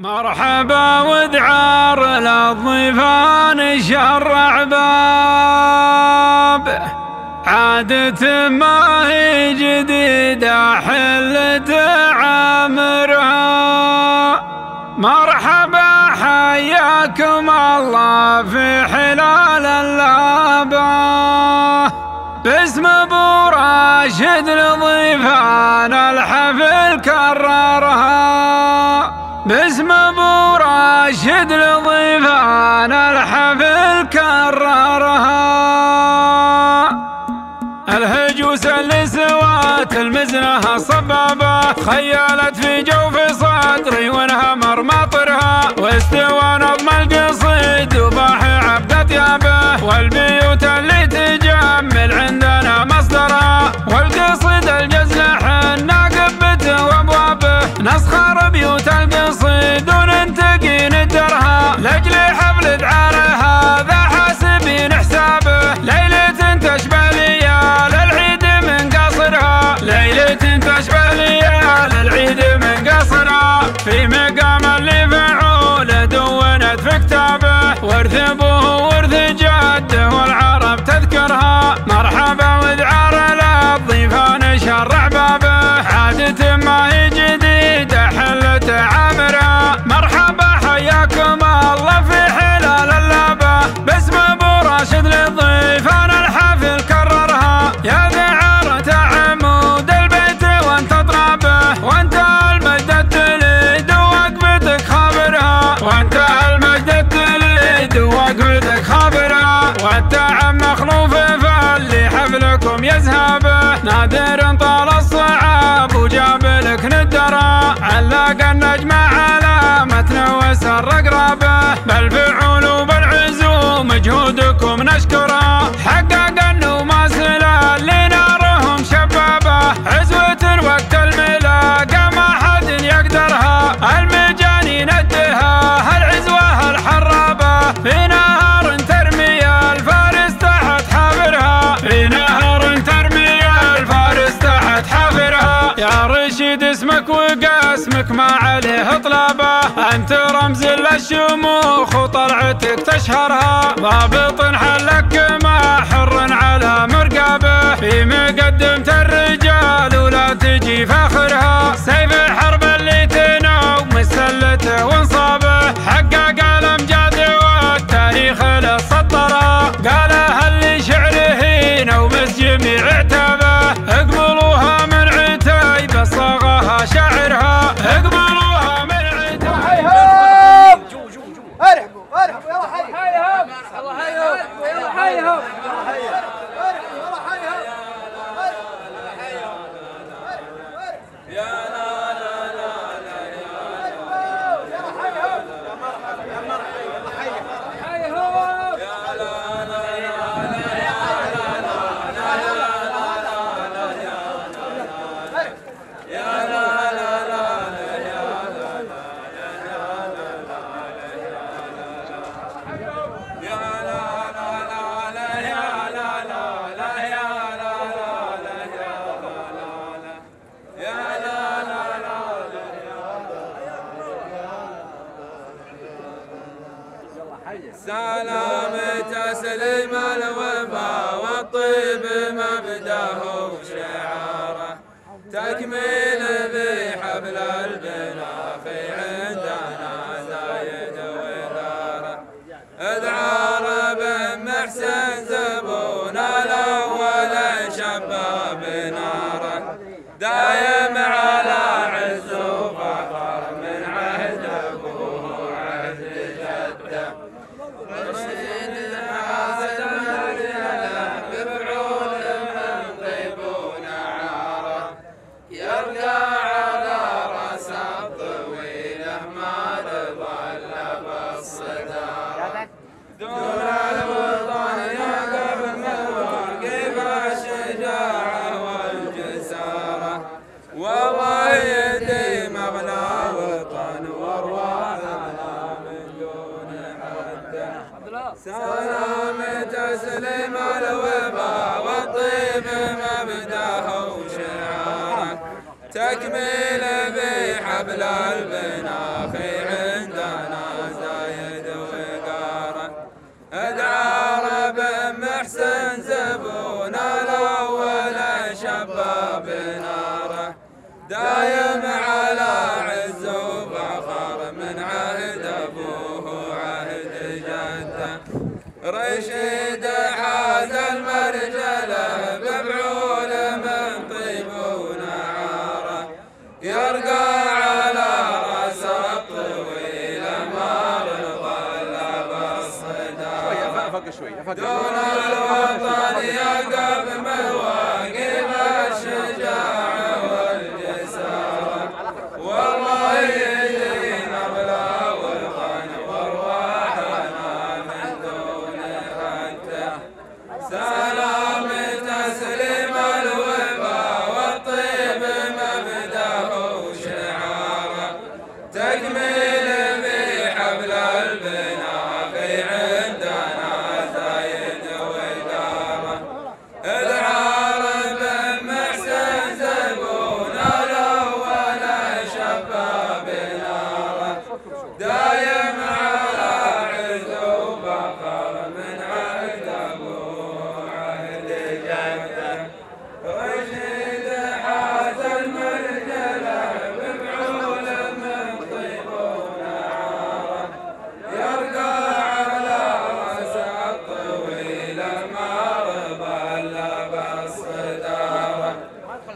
مرحبا وذعار للضيفان شرع باب، عادة ما هي جديدة حلة عامرها. مرحبا حياكم الله في حلال اللابة، باسم ابو راشد لضيفان الحفل كررها. باسم ابو راشد لضيفان الحفل كررها. الهجوس اللي سوات المزنة صبابة، خيالت في جوف صدري وانهمر مطرها. واستوى نظم القصيد وباحي عبد ثيابه، والبيوت اللي تجمل عندنا مصدرها. والقصيد الجزل حنا قبته وابوابه، نسخر بيوت القصيد وننتقي ندرها. لاجل حفل ذعار هذا حاسبين حسابه، ليلة تشبه ليال العيد من قصرها. ليلة تشبه ليال العيد من قصرها. في مقام اللي فعول دونت في كتابه، ورث ابوه ورث جده والعرب تذكرها. مرحبا وذعار للضيفان شرع بابه، عادة ما هي جديدة حلة عامرها. مرحبا حياكم الله في حلال اللابة، باسم ابو راشد للضيفان الحفل كررها. يا ذعارة عمود البيت وانت اطرابه، وانت المجد التليد ووقفتك خابرها. وانت المجد التليد ووقفتك خابرها. والتعب مخلوف فاللي حفلكم يزهبه، نادر طال الصعاب وجاب لك ندرة. علق النجم علامتنا وسر قرابه، بالفعول وبالعزوم جهودكم نشكره. حقق انه ما سلال لنارهم شبابه، عزوة وقت الملاقة ما حد يقدرها. المجانين الدها العزوة الحرابة، في نهار ترمي الفارس تحت حافرها. في نهار ترمي الفارس تحت حافرها. يا رشيد اسمك وقاسمك ما عليه طلابه، انت رمز للشموخ وطلعتك تشهرها. ضابط حلك ما حر على مرقابه، في مقدمة الرجال ولا تجي فاخرها. سيف الحرب اللي تناوم مسلته وانصابه، حقق الامجاد والتاريخ للسطره. قالها اللي شعره نومس جميع عتابه، اقبلوها من عتيبه صاغها شاعرها. اقبلوها من عتيبه. ارحبوا ارحبوا يلا حيهم الله حيهم يلا حيهم يا لا لا لا لا يا حيهم يا مرحبا يا مرحبا يلا حيهم يا لا لا لا لا يا لا لا لا يا لا لا لا سلام تسليم الوفا والطيب مبداه وشعاره، تكميل بحفل البناء في عندنا زايد وذاره. اذعار بن محسن زبون الاول شباب ناره، دايم على عز وفخر من عهد ابوه وعهد جده. رشيد حاسد مريله بفعول من طيب ونعاره، يرقى على راس الطويله ما ظل بالصداره. دون الوطن يقف مواقف الشجاعه والجساره، والله يديم اغلى وطن وارواحنا من دون حده. سلام تسليم الوفا والطيب مبداه وشعاره، تكميل بحبل البنا في عين رشيد حاز المرجله ببعول من طيب ونعاره يرقى على راس الطويل مار ظل بالصدى دون الوطن يقف مواقف الشجاعه والجساره والله يدين بلا وطن وارواحنا من دون حده سلام تسليم الوفا والطيب مبداه شعاره تكميل بحبل البناء عندنا زايد وداره العارف محسن زبون الاول شباب ناره دايم على عز وفخر من عهد ابوه عهد جده رشيد حاز المرجله بفعول من طيب ونعاره يرقى على راس الطويل ما ظل بالصداره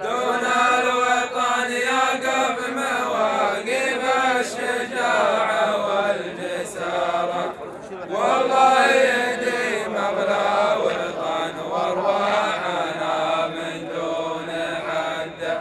دون الوطن يقف مواقف الشجاعه والجساره والله يديم بلا وطن وارواحنا من دون حده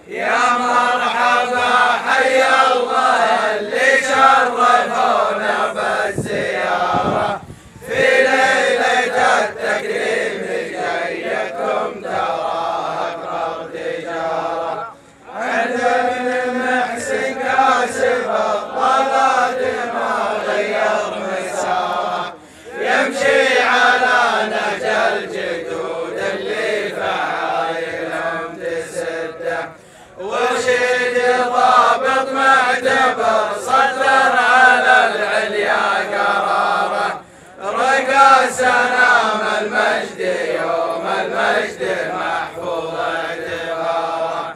يا مرحبا حي الله اللي شرفونا بالزيارة في ليلة التكريم جايكم ترى أكبر تجارة عند ابن محسن كاسب الطلات ما غير مساره يمشي على نهج الجدود اللي فعايلهم تسده ورشيد ضابط معتبر صدر على العليا قراره رقى سلام المجد يوم المجد محفوظ اعتباره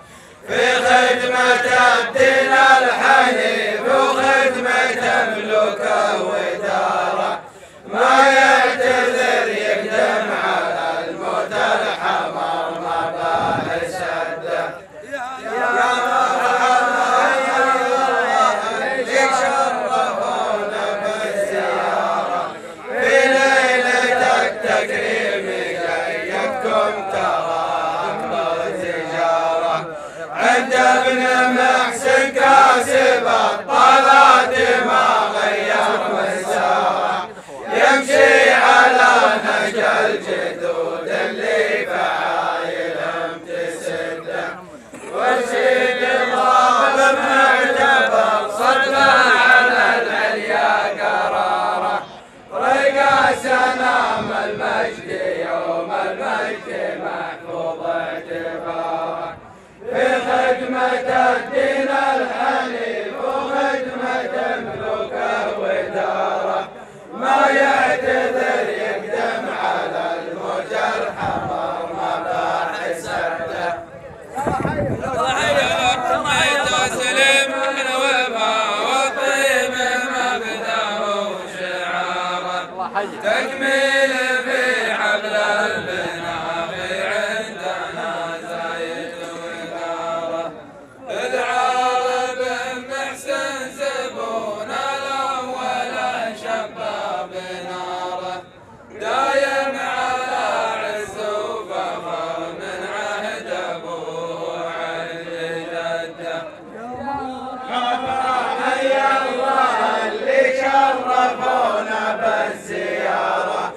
في خدمة الدين الحنيف وخدمة ملوكه وداره ما يعتذر يقدم على الموت الحمر ما باع سده يا مرحبا اللي شرفونا بالزيارة في ليلة التكريم جايكم ترى أكبر تجارة عند ابن محسن كاسب الطلات ما غير مساره يمشي على نهج الجدود اللي فعايلهم تسده ورشيد ضابط معتبر صدر على العليا قراره رقى سلام المجد يوم المجد محفوظ اعتباره في خدمة الدين الحنيف وخدمة ملوكه وداره ما يعتذر يقدم على الموت الحمر ما باع سده تسليم الوفا والطيب مبداه شعاره تكميل في حبل البناء عندنا زايد وداره العارف محسن زبون الاول شباب ناره دايم على عز وفخر من عهد ابوه عهد جده حي الله اللي شرفونا بالزياره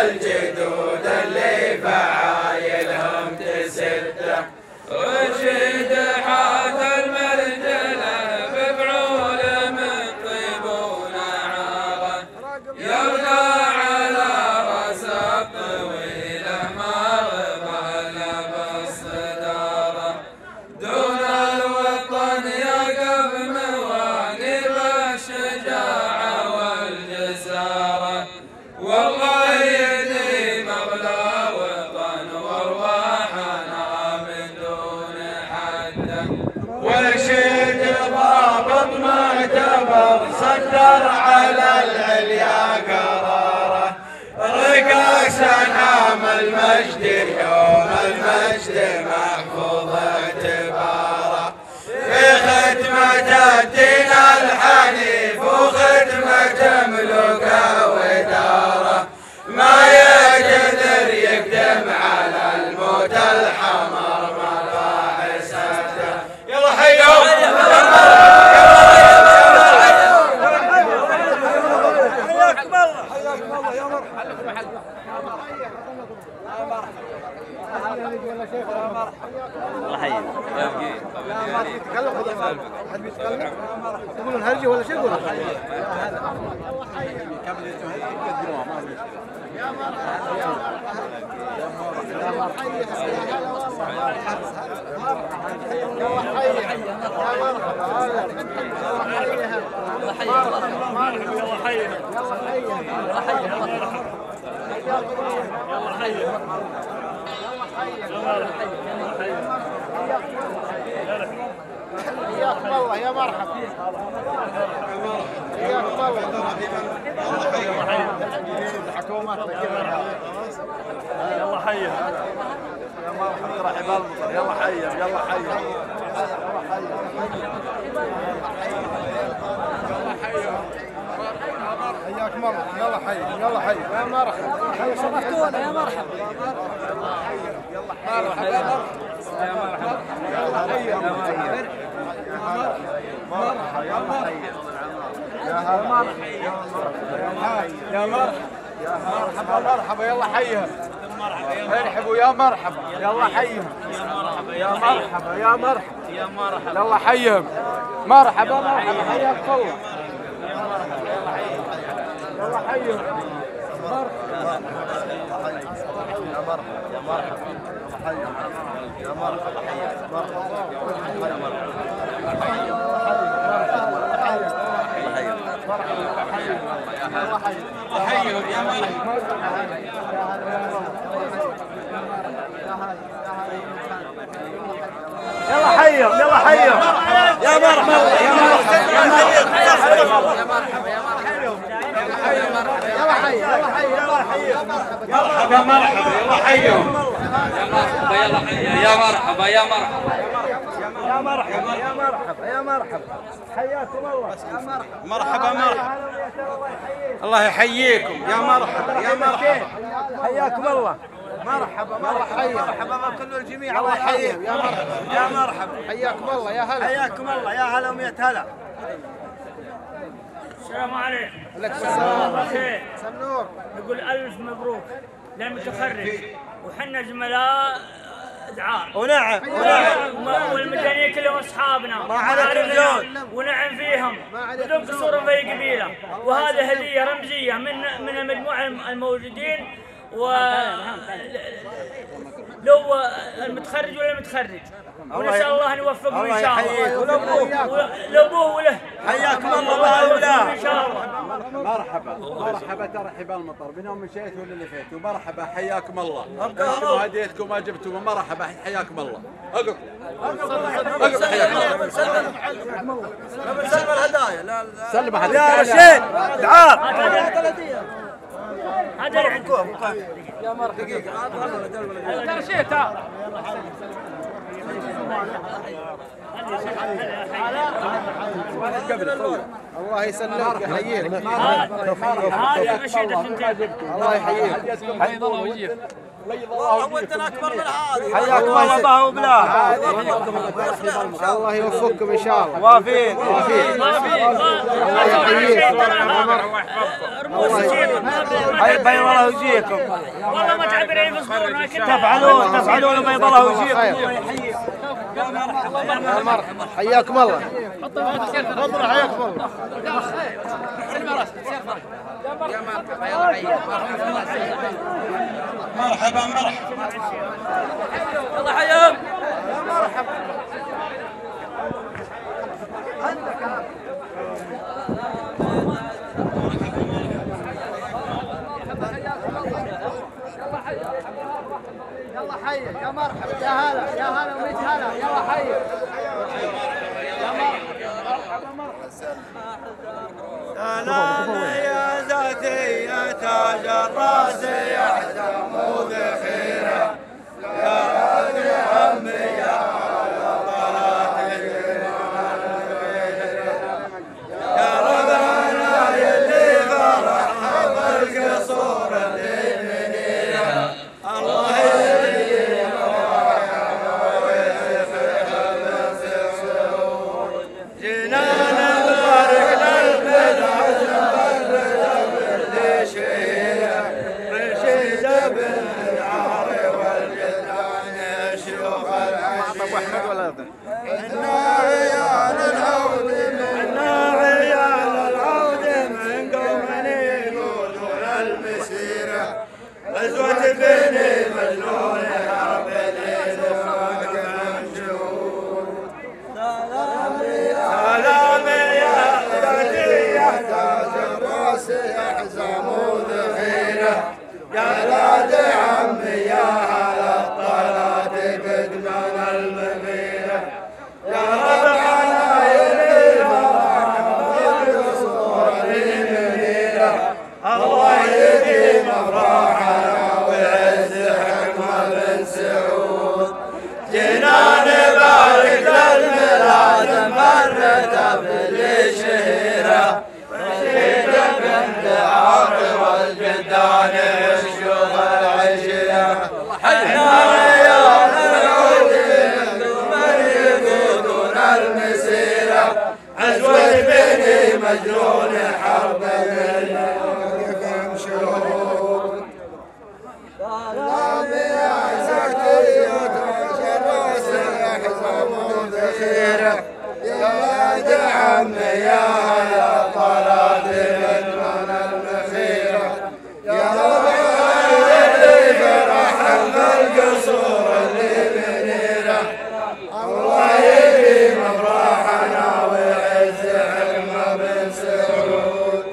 الجدود اللي فعايلهم تسده رشيد حاث المرجله بفعول من طيب ونعاره يرقى على راس الطويله ما غبل بالصداره دون الوطن يقف مواقف الشجاعه والجساره والله يديم اغلى وطن وارواحنا من دون حده ورشيد ضابط معتبر صدر على العليا قراره رقى سنام المجد يوم المجد محفوظ اعتباره في خدمة الدين الحنيف وخدمة ملوكه وداره ما يقدر يقدم على الموت الحمر مباحثته يلا حيهم حياكم الله حياكم الله يا مرحبا الله يحييك. ما تتكلم حد بيتكلم تقولون هرجي ولا شيء يقولون يا حياكم الله يا مرحبا حياكم الله الحكومات يلا حيهم يا مرحبا رحب المطر يلا حيهم يلا حيهم حياكم الله يلا حي يلا حي يا مرحبا شرفتونا يا مرحبا يلا مرحبا يا مرحبا يلا حي يا مرحبا يا مرحبا مرحبا يلا حيهم ارحبوا يا مرحبا يلا حيهم يا مرحبا يا مرحبا يلا حيهم مرحبا مرحبا حياكم الله يلا حيهم مرحبا يا مرحبا يا مرحبا حيهم يا مرحبا يلا حيهم يلا حيهم يا مرحبا يا مرحبا يا مرحبا يلا حي يلا حي يلا حي مرحبا مرحبا يلا حيهم يا مرحبا يا مرحبا يا مرحبا يا مرحبا يا مرحبا حياكم الله يا مرحبا مرحبا مرحبا الله يحييكم يا مرحبا يا مرحبا حياكم الله مرحبا مرحبا مرحبا بكل الجميع الله يحييهم يا مرحبا يا مرحبا حياكم الله يا هلا حياكم الله يا هلا ومية هلا. السلام عليكم. عليكم السلام بخير. سنور نقول ألف مبروك للمتخرج وحنا زملاء دعار ونعم والمدنيين كلهم أصحابنا ما على تلفزيون ونعم فيهم بدون قصور في قبيلة وهذه هدية رمزية من المجموعة الموجودين لو المتخرج ولا المتخرج ونسأل الله أن يوفقهم إن شاء الله ولأبوه وله حياكم الله وهؤلاء إن شاء الله. مرحبا مرحبا ترحب المطر من يوم مشيت ولا اللي فيتوا مرحبا حياكم الله انتم هديتكم ما جبتوا مرحبا حياكم الله اقف حياكم الله سلم الهدايا لا سلم يا رشيد تعال هذا اللي عندكم يا مرحبا يا رشيد تعال الله يسلمك يحييك هذه مشيدة ثنتين الله يحييك حيد الله وجهك ودنا اكبر من هذه. حياكم الله بها وبلاه. الله يوفقكم ان شاء الله. وافين وافين. الله يحييكم. بيض الله وجيهكم. والله ما تعبرين في صدورنا. تفعلون بيض الله وجيهكم. الله يحييكم. يا مرحبا حياكم الله. تفضلوا حياكم الله. مرحبا مرحبا. الله حياهم. يلا حي يا مرحبا يا هلا يا هلا وميت هلا يلا حي يا مرحبا سلام يا ذاتي يا تاج الراس يا حزام ذخيره يا ابن عمي يا طلعت يا ربنا يلي فرح بالقصور اللي منيره الله مجنون حرب بالوقف شهور سلام يا زكي يا تاج الراس يا حزام ذخيره يا ولد عمي يا هلا طلعت من المخيره يا ربنا اللي فرح بالقصور اللي منيره الله يديم افراحنا ويعز حكمه بن سعود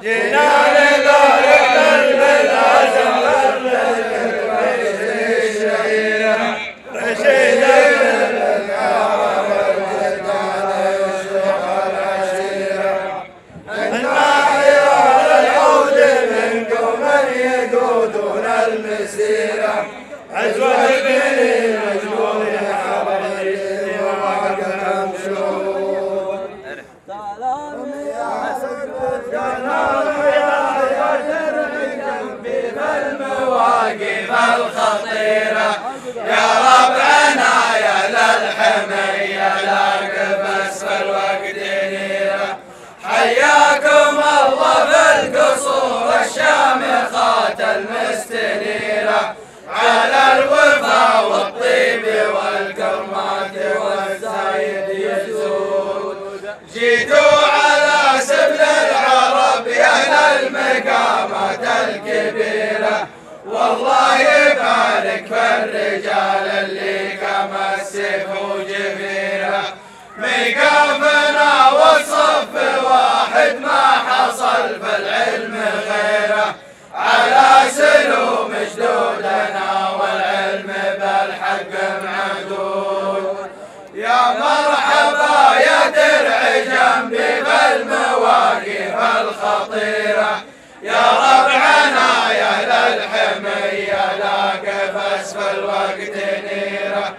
جينا نبارك للملازم الشهيره رشيد بن العرب والجدال يشرق العشيره الناحيه العود منكم من يقودون المسيره عزوه بن مجنون حبيبي وعقم شهود سلام يا المواقف الخطيرة يا ربعنا يا للحمية لاقف اسفل وقت نيرة حياكم الله بالقصور الشامخات المستنيرة على الوفا والطيب والكرمات والزايد يزود جيتوا على سبل العرب يا المقامات الكبيرة والله يبارك في الرجال اللي كما السيف وجبيرة ميقافنا والصف واحد ما حصل في العلم غيره على سلوم جدودنا والعلم بالحق معدود يا مرحبا يا درع جنبي بالمواقف الخطيرة يا ربعنا يا للحمية لاقف اسفل وقت نيرة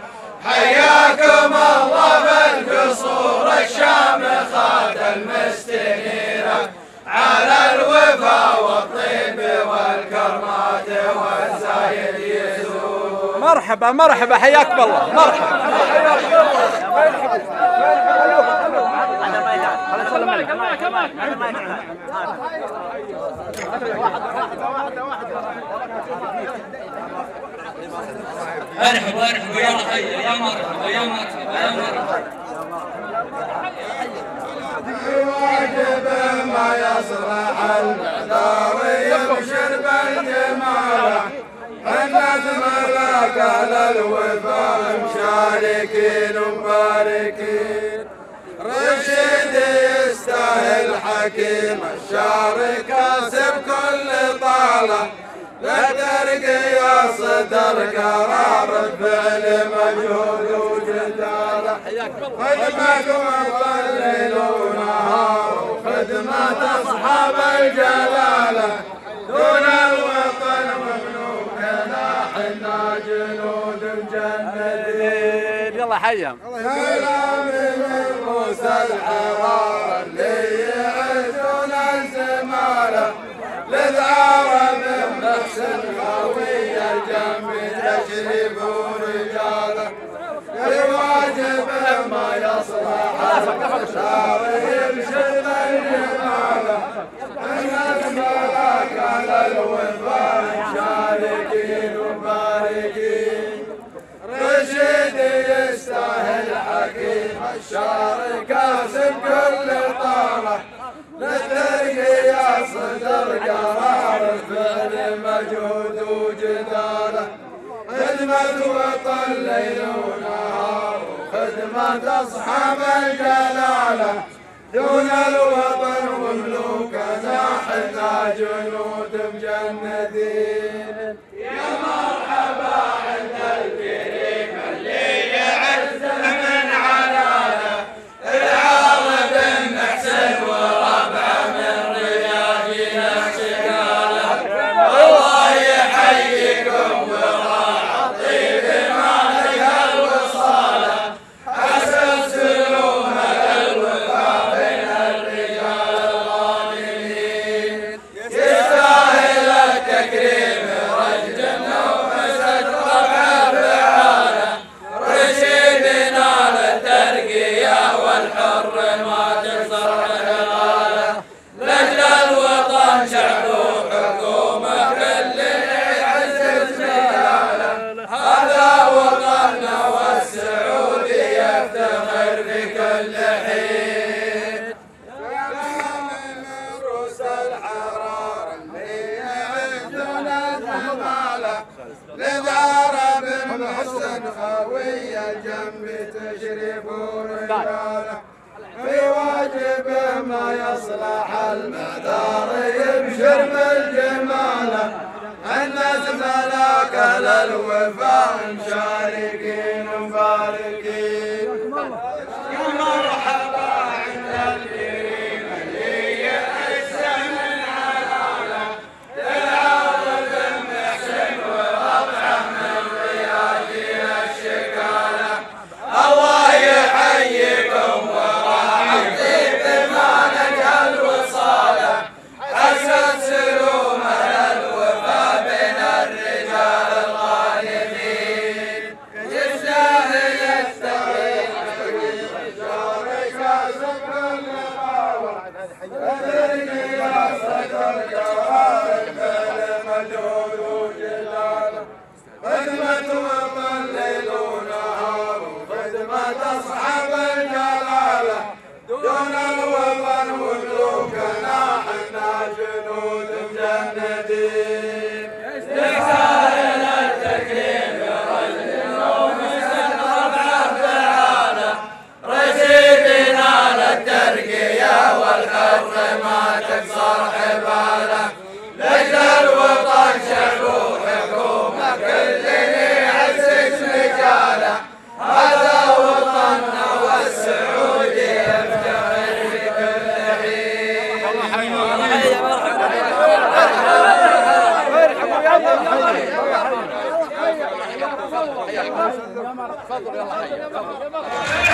حياكم الله بالقصور الشامخات المستنيرة على الوفا والطيب مرحبا مرحبا حياكم الله مرحبا. ارحبوا ارحبوا يا حي يا مرحبا يا مرحبا يا مرحبا. واجب ما يصلح المعذار يبشر بالجمال الناس ملاك على الوفاء مشاركين ومباركين رشيد يستاهل حكيم الشارك كاسب كل طالة لترقي صدر قرار فعل مجهود وجدالة خدمة الليل ونهار وخدمة أصحاب الجلالة دون الوطن مملوكنا حنا جنود مجندين. يلا حيهم. سلام من موسى الحرار اللي يعزون الزمالة للعرب نحسن خوي الجنب تشريف ورجاله بواجب ما يصلح الشعر يرشد الجماله الناس ملاك على الوفاء مشاركين ومباركين رشيد يستاهل حكيم الشعر كاسب كل طالة للترقية صدر قرار فعل مجهود وجدالة خدمة وطن ليل ونهار وخدمة أصحاب الجلالة دون الوطن وملوكنا حنا جنود مجندين. يا مرحبا عند الكريم اللي يعز من علاله العرب محسن وربعه من رياجنا شكاله الله يحييكم وراح طيب مالك الوصاله حسن سلومه الوفاء بين الرجال الغانمين يستاهل التكريم رجل ومسد ربعه فعاله رشيدنا للترقيه والحر ما تكسر حلاله لجل الوطن شعب وحكومه كل يعزز رجاله هذا وطننا والسعودي يفتخر في كل حين. من روس الحرار اللي يعزون الزماله للعرب محسن خوي الجنب تشريف ورجاله في واجبه ما يصلح المعذار يبشر بالجماله الناس ملاك للوفاء مشاركين ومباركين. يا مرحبا عند الكريم اللي يعز من علاله للعرب محسن وربعه من رياجنا الشكاله الله يحييكم وراح طيب مالك الوصاله حسن سلومه الوفاء بين الرجال الغانمين يستاهل التقرير الشارك كاسب كل طاوله لترقي صدر قرار فعل مجهود وجلاله خدمة وطن ليل ونهار وخدمة أصحاب الجلالة دون الوطن وملوكنا حنا جنود مجندين. يستاهل التكريم رجل ومسد ربعه فعاله رشيدنا للترقية والحر ما تكسر حباله لجل الوطن شعب وحكومه كل يعزز رجاله هذا وطننا والسعودي يفتخر في كل حين. تفضل يلا حي.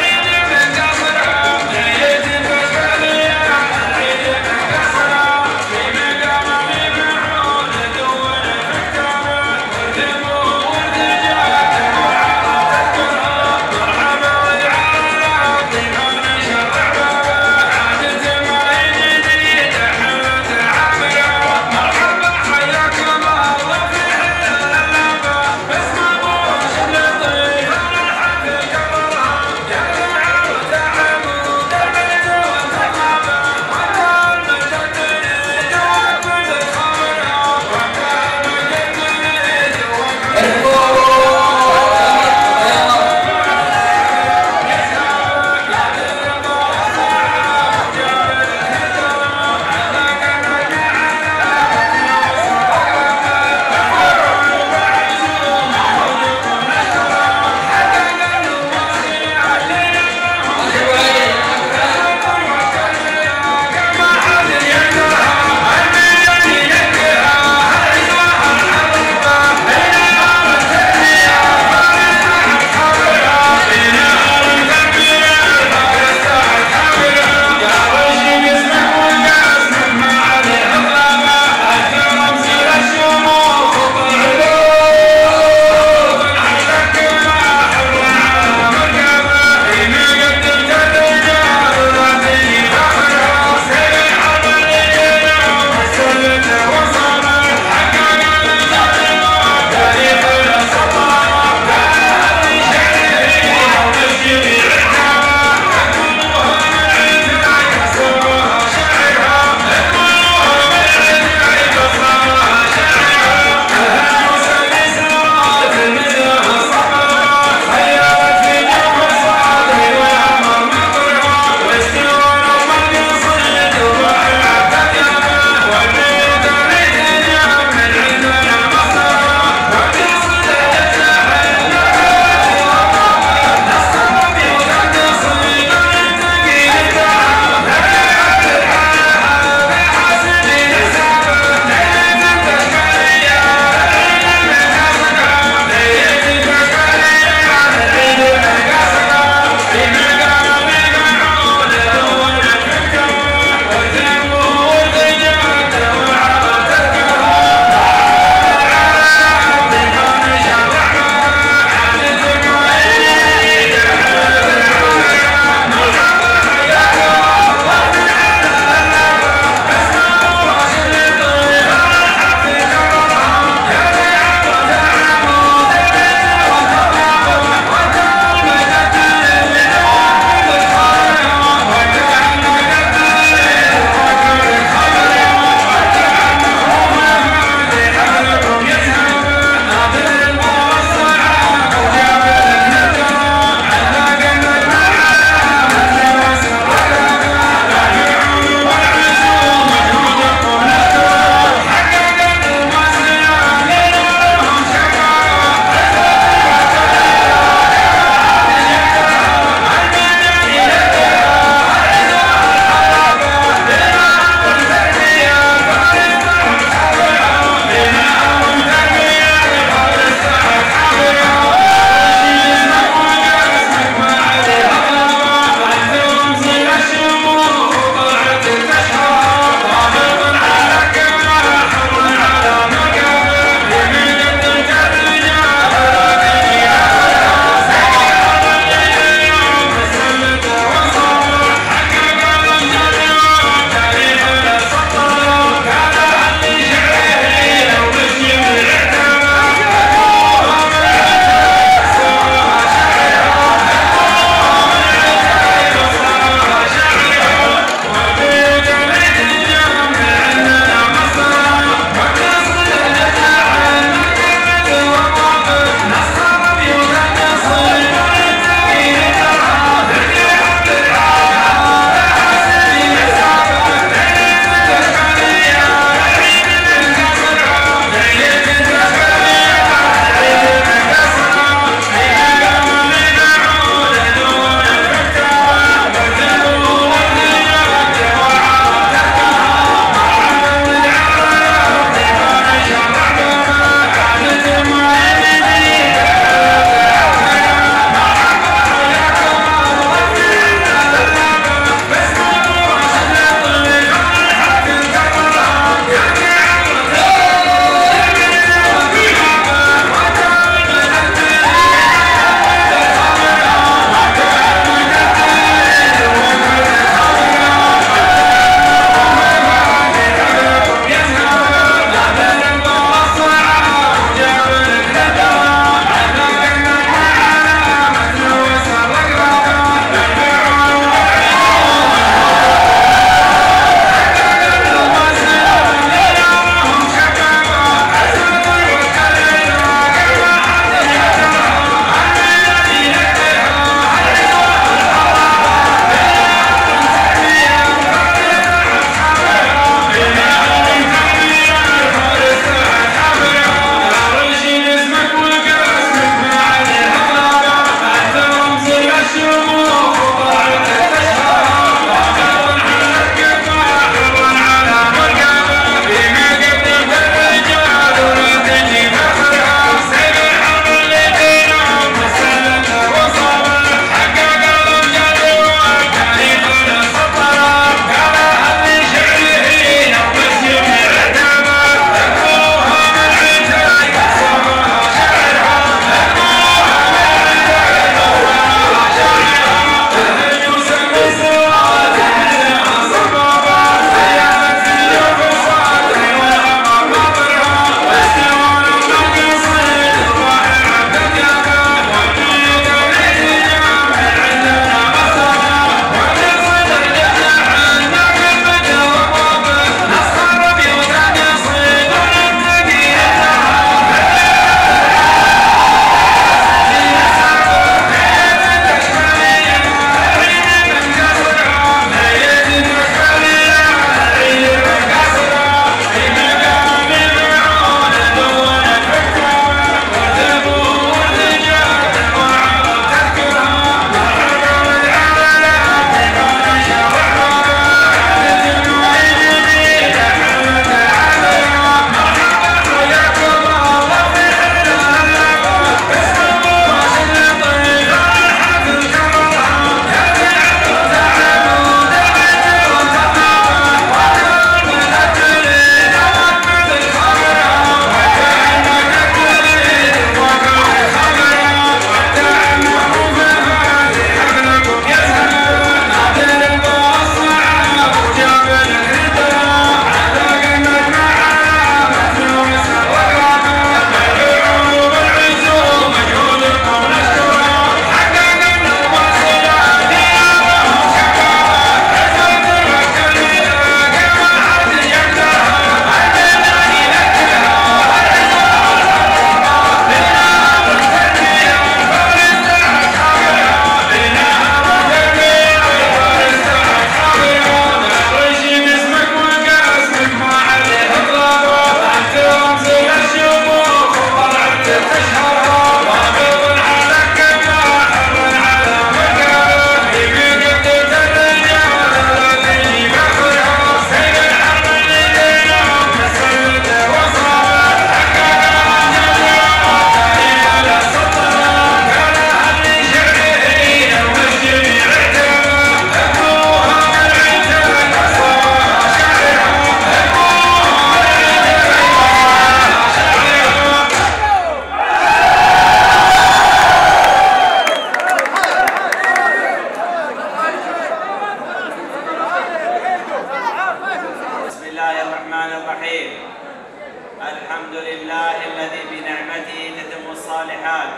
الحمد لله الذي بنعمته تتم الصالحات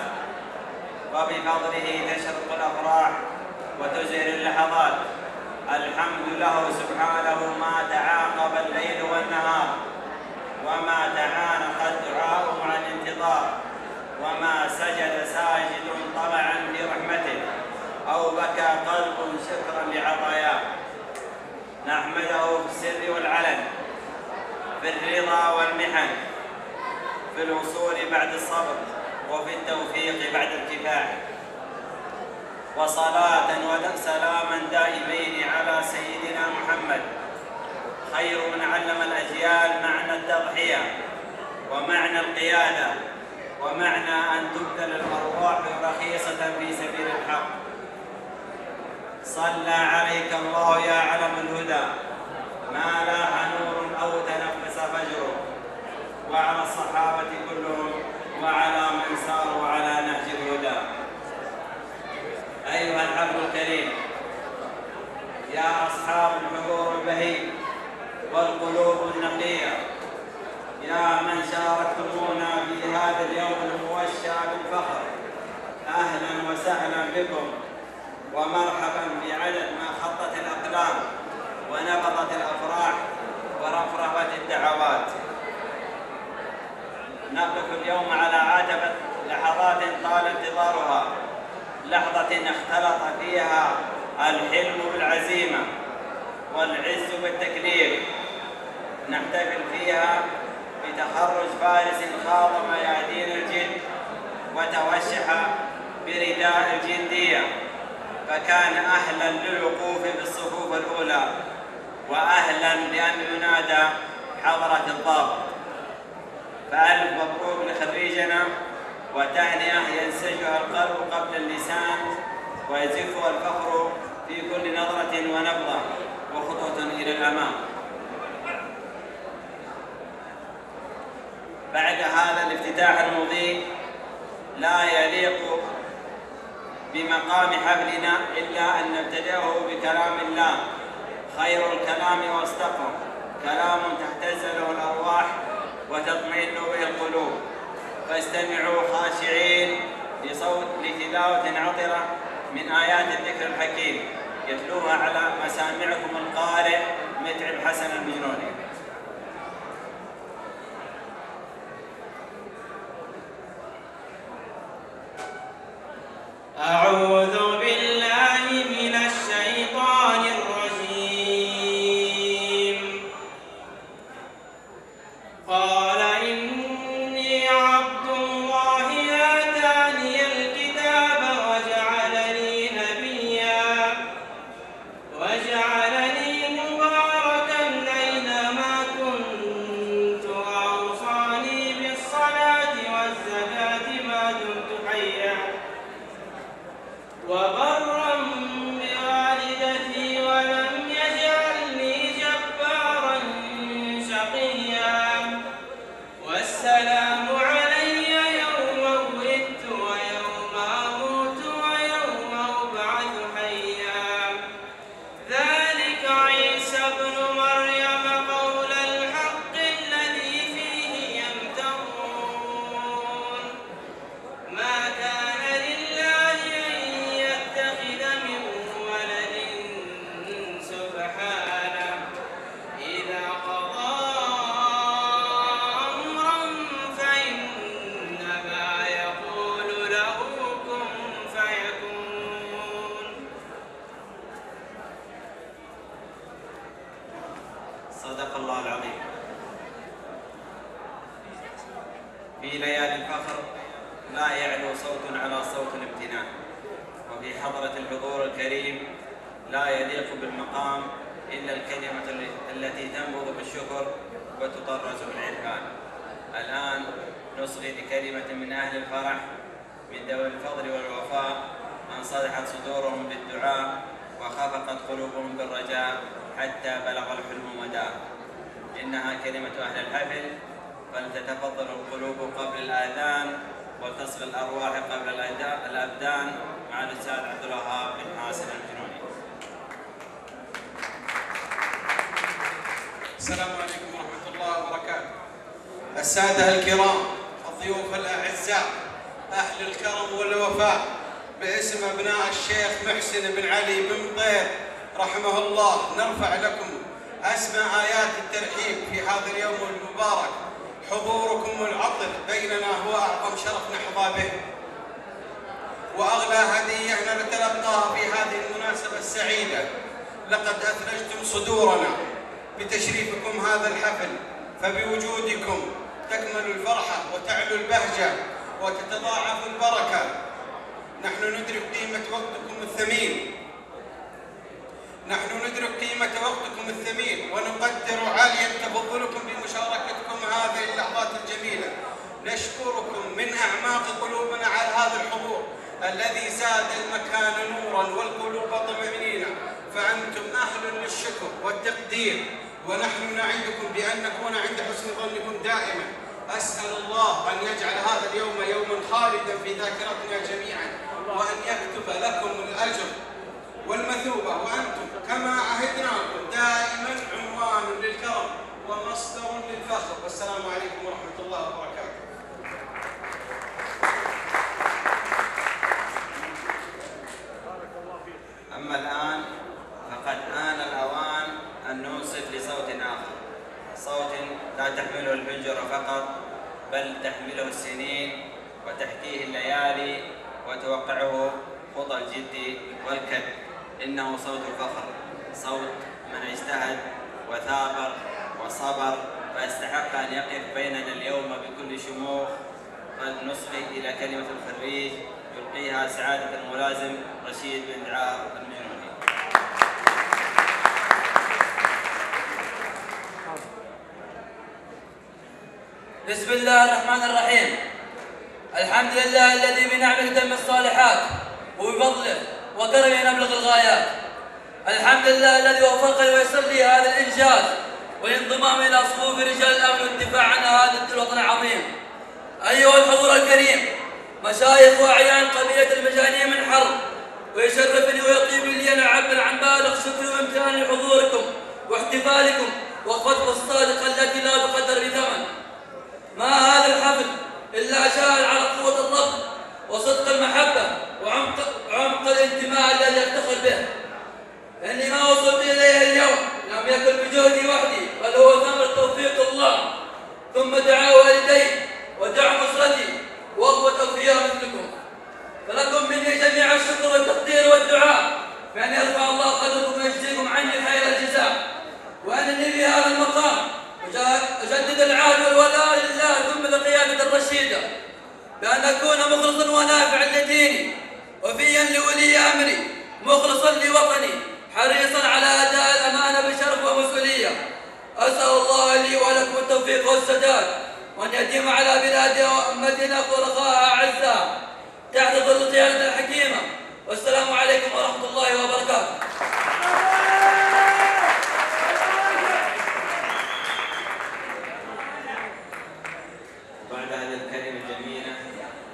وبفضله تشرق الأفراح وتزهر اللحظات. الحمد له سبحانه ما تعاقب الليل والنهار وما تعانق الدعاء مع الانتظار وما سجد ساجد طمعا في رحمته أو بكى قلب شكرا لعطاياه. نحمده في السر والعلن، في الرضا والمحن، في الوصول بعد الصبر وفي التوفيق بعد الكفاح. وصلاة وسلاما دائمين على سيدنا محمد خير من علم الأجيال معنى التضحية ومعنى القيادة ومعنى أن تبذل الأرواح رخيصة في سبيل الحق. صلى عليك الله يا علم الهدى ما لاح نور أو تنفس فجر، وعلى الصحابة كلهم وعلى من ساروا على نهج الهدى. أيها الحفل الكريم، يا أصحاب الحضور البهي والقلوب النقية، يا من شاركتمونا في هذا اليوم الموشى بالفخر، أهلا وسهلا بكم ومرحبا بعدد ما خطت الأقلام ونبضت الأفراح ورفرفت الدعوات. نقف اليوم على عتبة لحظات طال انتظارها، لحظة اختلط فيها الحلم بالعزيمة والعز بالتكليف. نحتفل فيها بتخرج فارس خاض ميادين الجد وتوشح برداء الجندية، فكان أهلا للوقوف بالصفوف الأولى وأهلا لأن ينادى حضرة الضابط. فألف مبروك لخريجنا وتهنئة ينسجها القلب قبل اللسان ويزفها الفخر في كل نظرة ونبضة وخطوة إلى الأمام. بعد هذا الافتتاح المضيء لا يليق بمقام حفلنا إلا أن نبتدئه بكلام الله، خير الكلام واصدقه، كلام تهتز له الأرواح وتطمئن به القلوب. فاستمعوا خاشعين لتلاوة عطرة من آيات الذكر الحكيم يتلوها على مسامعكم القارئ متعب حسن المجنوني. أعوذ بالله من الشيطان الرجيم. قال إني عبد الله آتاني الكتاب وجعلني نبيا وجعلني مباركا أينما كنت وأوصاني بالصلاة والزكاة ما دمت حيا وبرا بوالدتي ولم يجعلني جبارا شقيا والسلام علي يوم ولدت ويوم أموت ويوم أبعث حيا ذلك عيسى ابن مريم قول الحق الذي فيه يمترون ما كان لله أن يتخذ من ولد سبحانه إذا قضى أمرا فإنما يقول له كن فيكون. صدق الله العظيم. في ليالي الفخر لا يعلو صوت على صوت الامتنان، وفي حضرة الحضور الكريم لا يليق بالمقام إلا الكلمة التي تنبض بالشكر وتطرز بالعرفان. الآن نصغي لكلمة من أهل الفرح من ذوي الفضل والوفاء من صدحت صدورهم بالدعاء وخفقت قلوبهم بالرجاء حتى بلغ الحلم مداه. إنها كلمة أهل الحفل، فلتتفضل القلوب قبل الآذان وتصغي الأرواح قبل الأبدان مع الأستاذ عبد الوهاب بن حاسن المجنوني. السلام عليكم ورحمة الله وبركاته. السادة الكرام، الضيوف الأعزاء، أهل الكرم والوفاء، باسم أبناء الشيخ محسن بن علي بن مطير رحمه الله نرفع لكم أسمى آيات الترحيب في هذا اليوم المبارك. حضوركم العطر بيننا هو أعظم شرف نحظى به، وأغلى هدية نتلقاها في هذه المناسبة السعيدة. لقد أثلجتم صدورنا بتشريفكم هذا الحفل، فبوجودكم تكمل الفرحة وتعلو البهجة وتتضاعف البركة. نحن ندرك قيمة وقتكم الثمين، ونقدر عاليا تفضلكم بمشاركتكم هذه اللحظات الجميلة. نشكركم من أعماق قلوبنا على هذا الحضور الذي زاد المكان نورا والقلوب طمأنينة، فأنتم أهل للشكر والتقدير، ونحن نعدكم بأن نكون عند حسن ظنكم دائما. أسأل الله أن يجعل هذا اليوم يوما خالدا في ذاكرتنا جميعا، وأن يكتب لكم الأجر والمثوبة، وأنتم كما عهدناكم دائما عنوان للكرم ومصدر للفخر. والسلام عليكم ورحمة الله وبركاته. أما الآن فقد آن الأوان أن ننصت لصوت آخر، صوت لا تحمله الحنجرة فقط بل تحمله السنين وتحكيه الليالي وتوقعه خطى الجد والكد. إنه صوت الفخر، صوت من اجتهد وثابر وصبر، فيستحق أن يقف بيننا اليوم بكل شموخ. قد نصغي إلى كلمة الخريج يلقيها سعادة الملازم رشيد بن دعاء المجنوني. بسم الله الرحمن الرحيم. الحمد لله الذي بنعمه تم الصالحات وبفضله وكرمه نبلغ الغايات. الحمد لله الذي وفقني ويسر لي هذا الإنجاز والانضمام إلى صفوف رجال الأمن والدفاع عن هذا الوطن العظيم. أيها الحضور الكريم، مشايخ وأعيان قبيلة المجانية من حرب، ويشرفني ويطيب لي أن أعبر عن بالغ شكري وامتناني لحضوركم واحتفالكم وقفتكم الصادقة التي لا تقدر بثمن. ما هذا الحفل إلا شاهد على قوة الرب وصدق المحبة وعمق الانتماء الذي أفتخر به. لأني ما وصلت إليه اليوم لم يكن بجهدي وحدي، بل هو ثمر توفيق الله، ثم دعاء والدي ودعم أسرتي وأخوة أوفياء مثلكم. فلكم مني جميع الشكر والتقدير والدعاء بأن يرفع الله قدركم ويجزيكم عني خير الجزاء. وأنني في هذا المقام أجدد العهد والولاء لله ثم لقيادة الرشيدة، بأن أكون مخلصا ونافعا لديني، وفيا لولي أمري، مخلصا لوطني، حريصا على أداء الأمانة بشرف ومسؤولية. أسأل الله لي ولكم التوفيق والسداد، وأن يديم على بلادنا وأمتنا ورخاءها أعزاء تحت ظل قيادة الحكيمة. والسلام عليكم ورحمة الله وبركاته. بعد هذه الكلمة الجميلة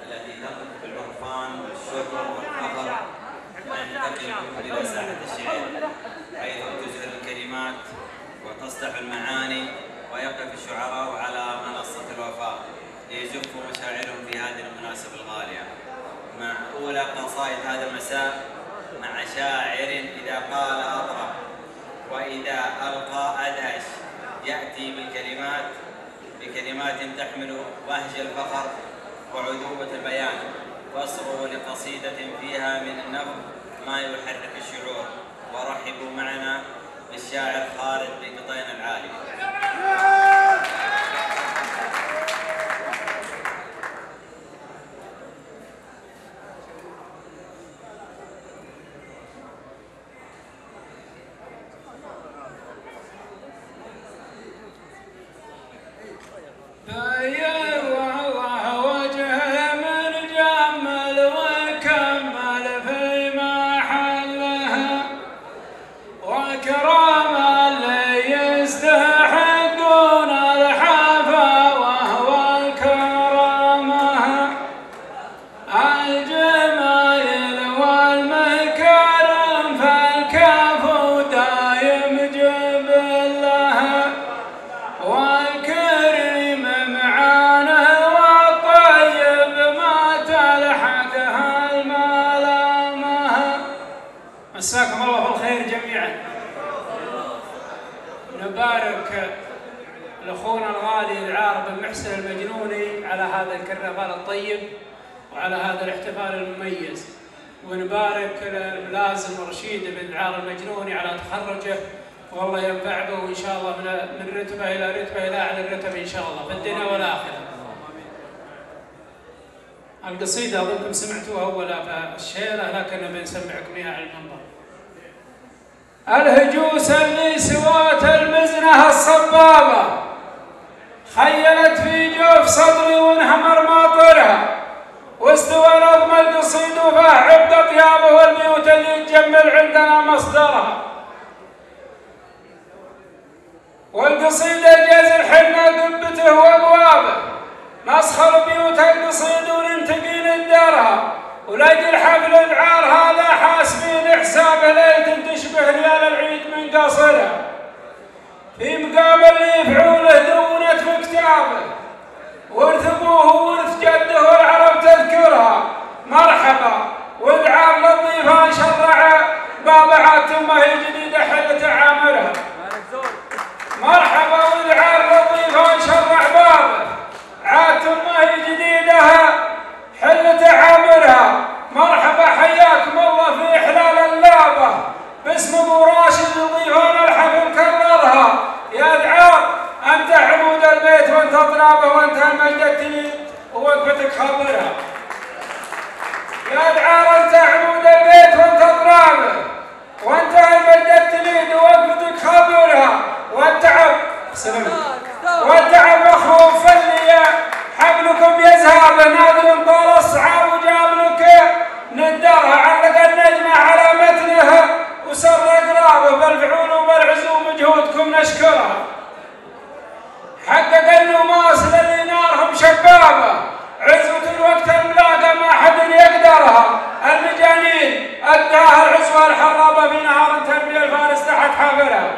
التي تنطق بالعرفان والشكر والفخر، ننتقل إلى ساحة الشعر، حيث تزهر الكلمات وتصلح المعاني، ويقف الشعراء على منصة الوفاء ليزفوا مشاعرهم في هذه المناسبة الغالية. مع أولى قصائد هذا المساء، مع شاعر إذا قال أطرب وإذا ألقى أدهش، يأتي بكلمات تحمل وهج الفخر وعذوبة البيان، واصغوا لقصيدة فيها من النبض ما يحرك الشعور. ورحبوا معنا بالشاعر خالد بن قطين العالي. وكرام اللي ونبارك لاخونا الغالي العار بن محسن المجنوني على هذا الكرنفال الطيب وعلى هذا الاحتفال المميز، ونبارك للملازم رشيد بن العار المجنوني على تخرجه، والله ينفع به ان شاء الله من رتبه الى رتبه الى اعلى الرتب ان شاء الله في الدنيا والاخره. القصيده اظنكم سمعتوها اولا في الشيره، لكن بنسمعكم اياها على المنبر. الهجوس اللي سوات المزنه الصبابه خيلت في جوف صدري وانهمر ماطرها، واستوى نظم القصيد وفاه عبد طيابه والبيوت اللي تجمل عندنا مصدرها. والقصيده جاز الحنه قبته وابوابه نسخر بيوت القصيد وننتقي ندارها، ولاجل حفل العار هذا حاسبين حسابه ليله تشبه ليال العيد من قصرها. في مقام اللي يفعوله دونت في كتابه ورث ابوه ورث جده والعرب تذكرها. مرحبا والعار لطيفه شرع باب عاتمه جديده حل تعامرها. مرحبا والعار لطيفه شرع بابه عاتمه جديده حل تعامرها. مرحبا حياكم الله في احلال اللعبه باسم ابو راشد يضيفون الحفل كررها. يا دعار انت عمود البيت وانت طنابه وانت المجد التليد ووقفتك خبرها. يا دعار انت عمود البيت وانت طنابه وانت المجد التليد ووقفتك خبرها. والتعب والتعب مخوف اللي حبلكم يذهب نادر طال الصعاب وجاب لك ندرها. علق النجمه على متنها وسر اقرابه بالفعول وبالعزوم جهودكم نشكرها. حقق النماس للي نارهم شبابه عزوة الوقت الملاقى ما حد يقدرها. المجانين اداها العزوه الحرابه في نهار تربيه الفارس تحت حافرها.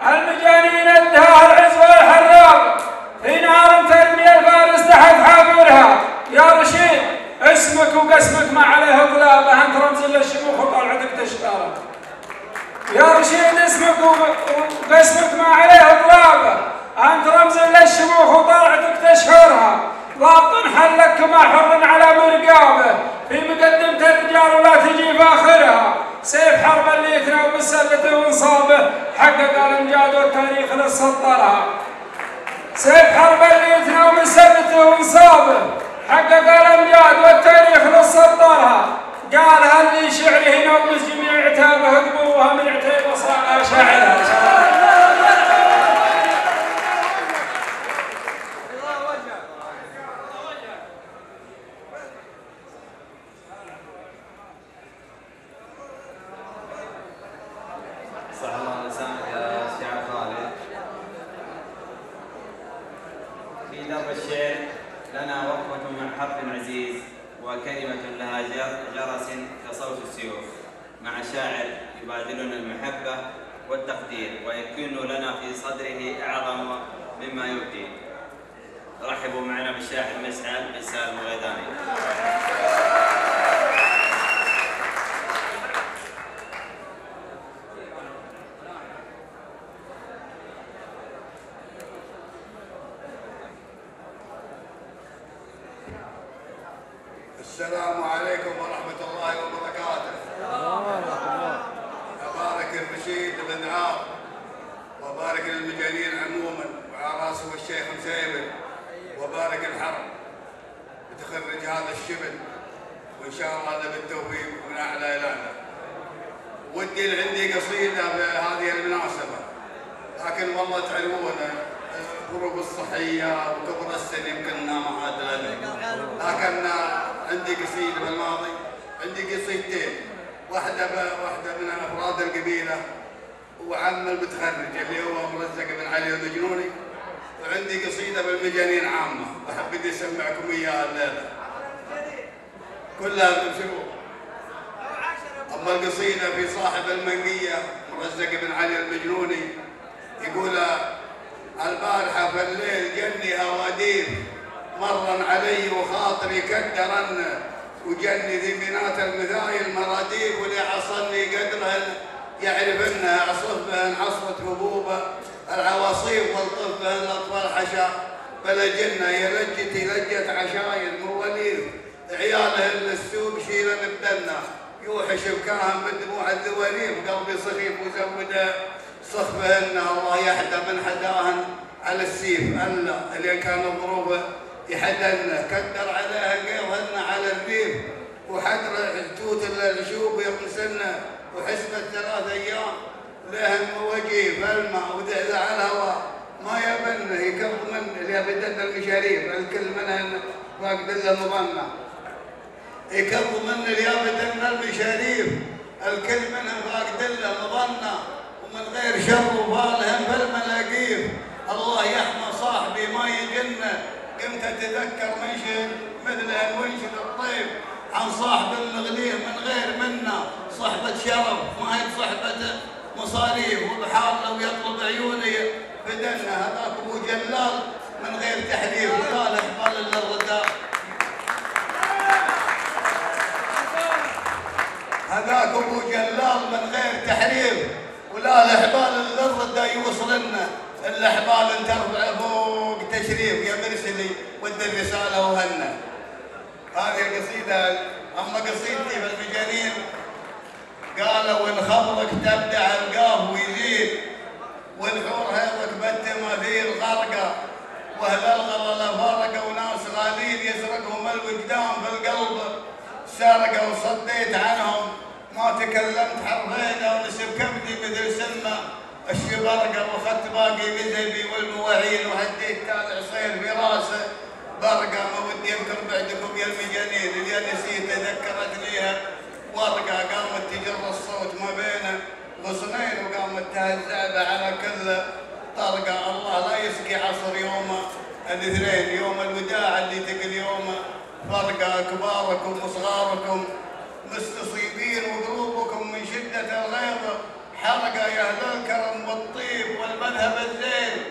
المجانين اداها العزوه الحرابه في نهار تربيه الفارس تحت حافرها. يا رشيد اسمك وقسمك ما عليه اقلابه انت رمز للشموخ وطلعتك تشتغل. يا رشيد اسمك وقسمك ما عليه اقلابه انت رمز للشموخ وطلعتك تشهرها. ضابط حلك كما حر على مرقابه في مقدمه الرجال ولا تجي فاخرها. سيف حرب اللي يتناوب بالسلة وانصابه حقق الامجاد والتاريخ للسطرها. سيف حرب اللي يتناوب بالسلة وانصابه حقق الامجاد والتاريخ للسطرها. قالها اللي شعره ينوز جميع عتابه قبوها من عتيبه صار شاعرها. صح الله لسانك يا شيخ خالد. في درب الشعر لنا وقفة من حرف عزيز وكلمة لها جرس كصوت السيوف، مع شاعر يبادلنا المحبة والتقدير ويكون لنا في صدره أعظم مما يبدي. رحبوا معنا بالشاعر مسعد بن سالم الغيداني. السلام عليكم ورحمة الله وبركاته. أبارك الرشيد بن عار وبارك للمجانين عموما وعلى راسه الشيخ مسيبل وبارك الحرب بتخرج هذا الشبل وإن شاء الله هذا بالتوفيق من أعلى إلى أعلى. ودي عندي قصيدة بهذه المناسبة، لكن والله تعلمون الظروف الصحية وكبر السن يمكننا ما عاد لنا، لكن عندي قصيدة بالماضي، عندي قصيدتين، واحدة من أفراد القبيلة وعم المتخرج اللي هو مرزق بن علي المجنوني، وعندي قصيدة بالمجانين عامة وحبيت أسمعكم إياها الليلة كلها تبشروا. أما القصيدة في صاحب المنقية مرزق بن علي المجنوني يقول: البارحة في الليل جني هوادير مرا علي وخاطري كدرن وجني ذي بنات المثايل مرادير واللي حصلني قدرهن يعرف انها عصف بهن عصفة هبوبه العواصيف والطف بهن الاطفال حشا بلا جنه يا لجتي لجت عشاير مواليد عيالهن للسوق شيلا بدنا يوحش بكاهم بدموع الذواليف قلبي صخيف وزوده صخبهن الله يحدى من حداهن على السيف الا اللي كان ظروفه يحدن كدر عليها قيضهن على الريف وحدر توت العشوب يرمسنه وحسبة 3 أيام لهن وجيه فالماء ودعذ على الهواء ما يبن يكف من اللي بدنا المشاريف الكل منهن فاقد له مظنه يكف من اللي بدنا المشاريف الكل منهن فاقد له مظنه ومن غير شر وبالهم فالملاقيف الله يحمى صاحبي ما يجنه قمت اتذكر منشد مثله منشد الطيب عن صاحب المغليه من غير منا صحبة شرف ما هي صحبة مصاريف وبحال لو يطلب عيوني بدنا هذاك ابو جلال من غير تحريف قال احبال للرداء هذاك ابو جلال من غير تحريف ولا الاحبال للرداء يوصلنا الاحبال ترفع فوق تشريف يا مرسلي ود الرساله وهنا هذه قصيده اما قصيدتي في المجانين قالوا وان خبرك تبدع القاف ويزيد والحور هيضك بالتماثيل غرقه واهل الغلا فرقه وناس غالين يسرقهم الوجدان في القلب سرقه وصديت عنهم ما تكلمت حرفين ونسب كبدي مثل سمه الشبرقه واخذت باقي مذهبي والمواعين وهديت تال عصير في راسه برقه ما ودي اذكر بعدكم يا المجانين اللي نسيت ذكرتنيها ورقه قامت تجر الصوت ما بين غصنين وقامت تهزأ على كل طرقه الله لا يسقي عصر يوم الاثنين يوم الوداع اللي تقل يوم فرقه كباركم وصغاركم مستصيبين وقلوبكم من شده الغيظ حرقه يا اهل الكرم والطيب والمذهب الزين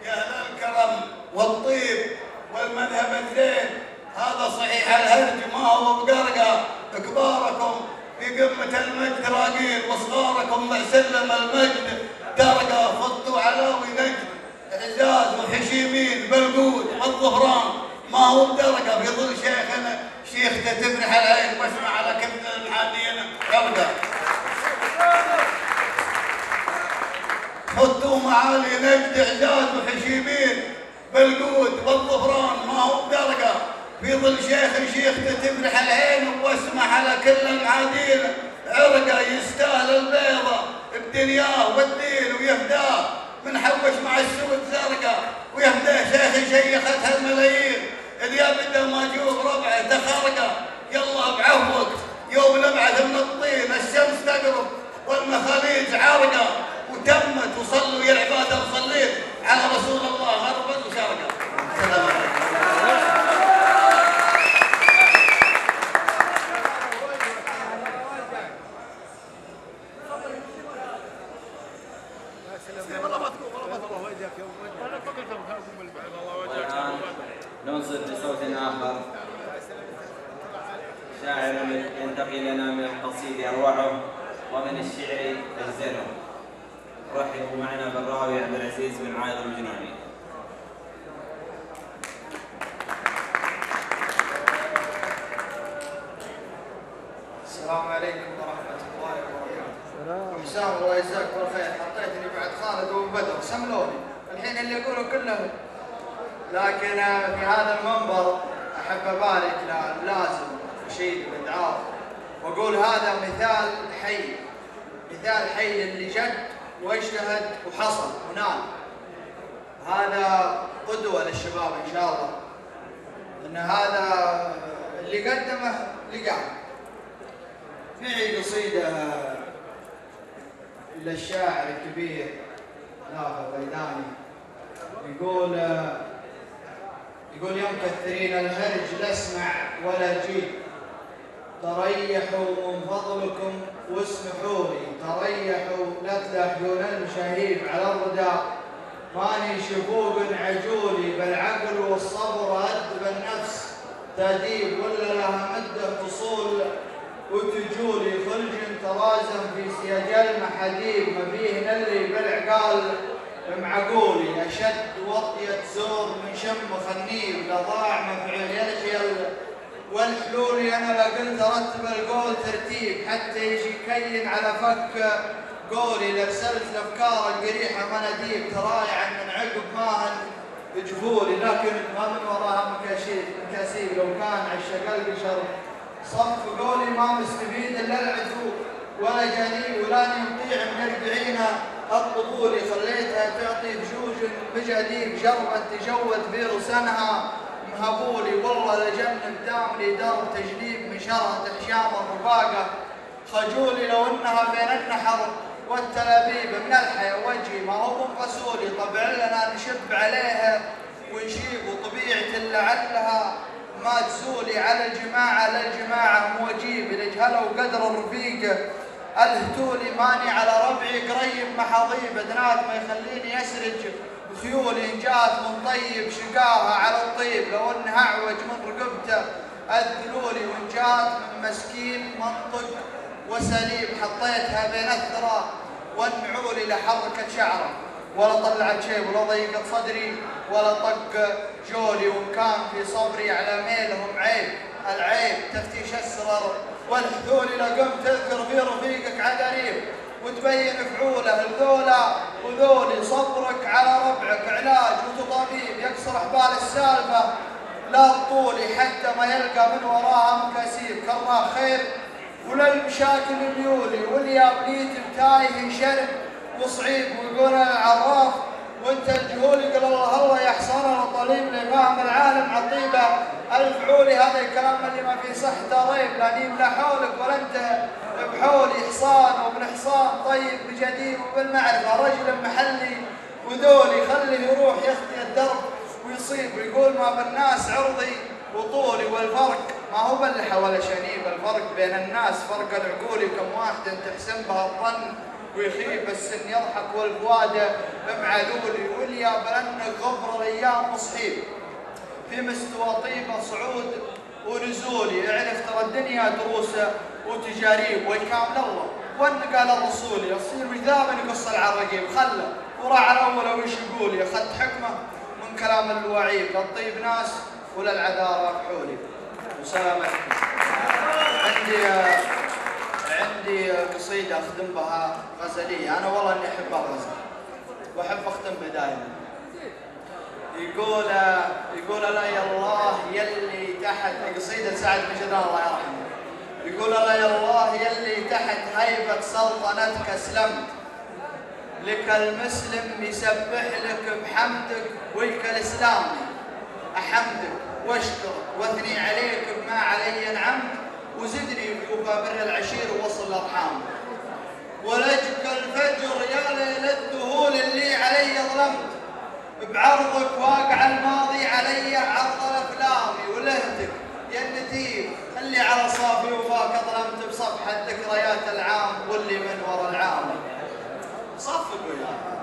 يا اهل الكرم والطيب والمذهب الزين هذا صحيح الهرج ما هو بقرقه كباركم في قمه المجد راقين وصغاركم مع سلم المجد درقه فضوا علاوي نجد اعزاز وحشيمين بالقود والظهران ما هو بدرقه في ظل شيخنا شيخته تفرح العين واسمع على كبد المحادين غرقه خطوا معالي نجد اعزاز وحشيمين بالقود والظفران ما هو بدرقه في ظل شيخته تفرح العين واسمع على كل المعادين عرقه يستاهل البيضه بدنياه والدين ويهداه من حوش مع السود زرقه ويهداه شيخ شيختها الملايين اللي ابدا ما جوف ربعه تخرقه يلا بعفوك يوم نبعث من الطين الشمس تقرب والمخاليج عرقه وتمت وصلوا يا عباده وصليت على رسول الله غربا وشرقا. السلام عليكم. ننصت بصوت آخر شاعر ينتقي لنا من القصيد أروعه ومن الشعر تنزله. رحبوا معنا بالراوي عبد العزيز بن عايض المجنوني. السلام عليكم ورحمة الله وبركاته. حسام الله يجزاك بالخير حطيتني بعد خالد وبدر سملوني الحين اللي يقولوا كله لكن في هذا المنبر احب ابارك للازم رشيد بن عاص واقول هذا مثال حي اللي جد واجتهد وحصل ونال. هذا قدوه للشباب ان شاء الله ان هذا اللي قدمه لقاه. معي قصيده للشاعر الكبير نافع الغيداني يقول يوم كثرين الهرج لا اسمع ولا جيب تريحوا من فضلكم واسمحوا لي تريحوا لا تلاحقون المشاهيب على الرداء ماني شفوق عجولي بالعقل والصبر أدب النفس تأديب ولا لها مدة فصول وتجولي خلج ترازم في سياج المحاديب ما فيه نلي بالعقال معقولي أشد وطية زور من شم خنيب لضاع مفعول يلخيل والحلولي أنا لا قلت أرتب القول ترتيب حتى يجي كين على فك قولي لرسلت الأفكار القريحة مناديب ترايعا من عقب ماهن جفولي لكن ما من وراها مكاسيب لو كان عشق القشر صف قولي ما مستفيد إلا العدو ولا جاني ولاني مطيع من 40 الطبولي خليتها تعطي بجوج بجديد جربت تجود بيرسنها مهبولي والله لجنب داملي دار تجنيب من شرها حشام الرفاقة خجولي لو انها بين النحر والتلابيب من الحيا وجهي ما هو منفسولي طبع لنا نشب عليها ونشيب وطبيعة لعلها ما تزولي على الجماعة للجماعة موجيب لجهلوا قدر الرفيق الهتولي ماني على ربعي قريب محاضيب بنات ما يخليني يسرج بخيولي ان جات من طيب شقاها على الطيب لو انها اعوج من رقبته اذلولي وان جات من مسكين منطق وسليب حطيتها بين الثرى وانعولي لحركة شعره ولا طلعت شيء ولا ضيقت صدري ولا طق جولي وان كان في صبري على ميلهم عيب العيب تفتيش السرر والحذولي لقمت تذكر في رفيقك عقريب وتبين فعوله الذولا وذولي صبرك على ربعك علاج وتطبيب يكسر حبال السالفه لا طولي حتى ما يلقى من وراها مكاسيب كره خير ولا المشاكل ميولي واليابليت بتايه شرب وصعيب ويقول العراف وانت الجهولي قال الله يا حصانه طليب لي فاهم العالم عطيبه الفعولي هذا الكلام اللي ما فيه صحته ريب لاني لا حولك ولا انت بحولي حصان وابن حصان طيب بجديد وبالمعرفه رجل محلي وذولي خليه يروح يخطي الدرب ويصيب ويقول ما بالناس عرضي وطولي والفرق ما هو بلحه ولا شنيب الفرق بين الناس فرق العقولي كم واحد تحسن بها الظن ويخيب السن يضحك والفواده معلولي واليا بلنك غبر الايام مصحيب في مستوى طيبه صعود ونزولي اعرف ترى الدنيا دروسه وتجاريب ويكامل الله وان قال الرسول يصير مش دائما يقص العراقيب خله وراح الاول وش يقول اخذت حكمه من كلام الوعيد للطيب ناس وللعذارى كحولي وسلامتكم. عندي قصيده اختم بها غزليه انا والله اني احب الغزل واحب اختم بها دائما. يقول لا يا الله يلي تحت قصيده سعد بن جدان الله يرحمه يقول لا يا الله يلي تحت هيبه سلطنتك اسلمت لك المسلم يسبح لك بحمدك ولك الاسلامي احمدك واشكرك واثني عليك بما علي انعمت وزدني بوفا بر العشير ووصل الارحام ولجك الفجر يا ليل الذهول اللي علي ظلمت بعرضك واقع الماضي علي عرض الافلام ولهتك يا النتيب اللي على صافي وفاك ظلمت بصفحه ذكريات العام واللي من ورا العام صفقوا يا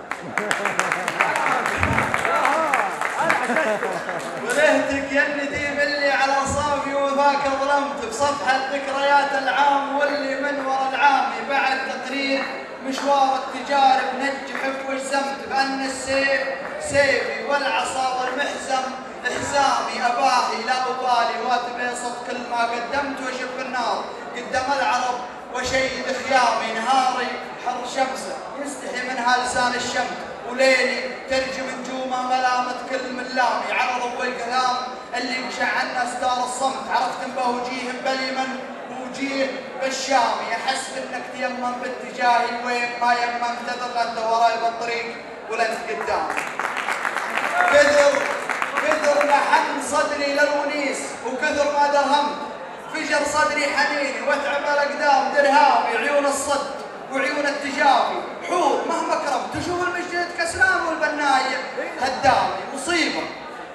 ولهتك يا النديم اللي على صافي وفاك ظلمت بصفحة ذكريات العام واللي من ورا العام بعد تقرير مشوار التجارب نجحك وجزمت بأن السيف سيفي والعصا والمحزم حزامي أباهي لا أبالي واتبي صد كل ما قدمت وشف النار قدام العرب وشيد خيامي نهاري حر شمسه يستحي منها لسان الشمس وليلي ترجم نجومه ملامة كل ملامي على ضوء الكلام اللي مشى عنا ستار الصمت عرفت به وجيه باليمن ووجيه بالشامي احس انك تيمم باتجاهي وين ما يمم تذر انت وراي بالطريق ولا انت قدامي كثر لحن صدري للونيس وكثر ما درهمت فجر صدري حنيني واتعب الاقدام درهامي عيون الصد وعيون التجافي حور مهما كرمت تشوف المجد كسلان والبناية هدامي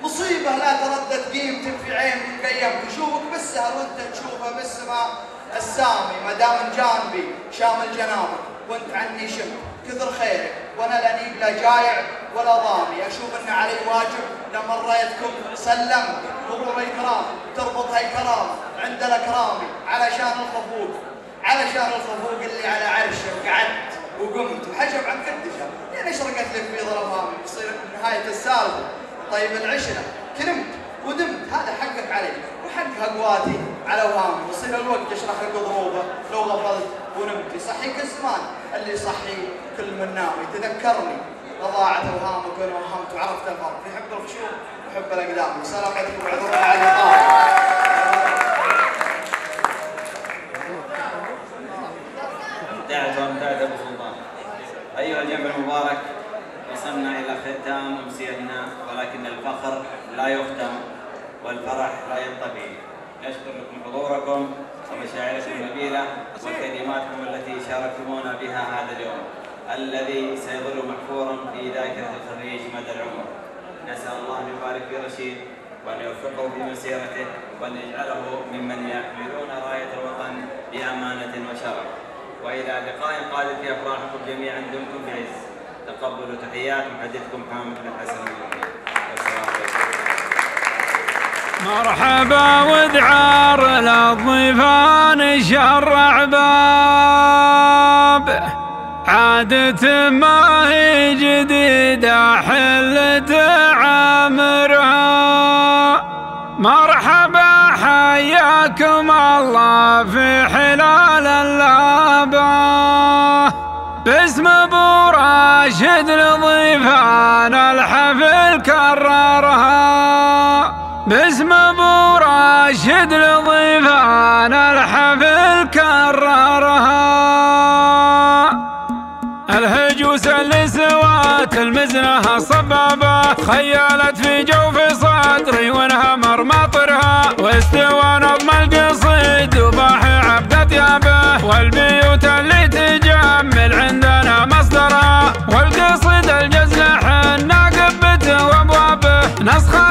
مصيبة لا تردد قيمتك في عين مقيم تشوفك بالسهر وانت تشوفها بالسماء السامي مدام جانبي شامل جنابك وانت عني شمت كثر خيرك وانا لا نيب لا جايع ولا ضامي، اشوف ان علي واجب لما مريتكم سلمت مرور الكرام تربطها الكرام عند الاكرامي علشان الخفوق اللي على عرشه قعدت وقمت وحجب عن كدشه لين اشرقت لك في ظلامي تصير نهايه السالفه طيب العشره كلمت ودمت هذا حقك علي وحق اقواتي على وهامي ويصير الوقت يشرح لك ظروفه لو غفلت ونمت يصحيك الزمان اللي يصحي كل من نام يتذكرني رضاعة اوهامك وانا وهمت وعرفت الفرق في حب الخشوع وحب الاقدام. السلام عليكم واعذرونا على اللقاء. انتهت ابو سلطان. ايها الجمع المبارك، وصلنا الى ختام امسيتنا، ولكن الفخر لا يختم والفرح لا ينطفي. نشكر لكم حضوركم ومشاعركم النبيله وكلماتكم التي شاركتمونا بها هذا اليوم الذي سيظل محفورا في ذاكره الخريج مدى العمر. نسال الله ان يبارك في رشيد وان يوفقه في مسيرته وان يجعله ممن يحملون رايه الوطن بامانه وشرف. والى لقاء قادم في افراحكم جميعا، دمتم بعز. تقبلوا تحيات محدثكم حامد بن حسن المؤمن. والسلام عليكم. مرحبا ودعار للضيفان شرع باب، عادة ما هي جديدة حلة عمرها. مرحبا حياكم الله في حلال اللابة، باسم ابو راشد لضيفان الحفل كررها، باسم ابو راشد لضيفان الحفل كررها. الهجوس اللي سوات المزنة صبابة، خيالت في جوف صدري وانهمر مطرها، واستوى نظم القصيد وضاحي عبد ثيابه، والبيوت اللي تجمل عندنا مصدرها، والقصيد الجزل حنا قبته وابوابه، نسخة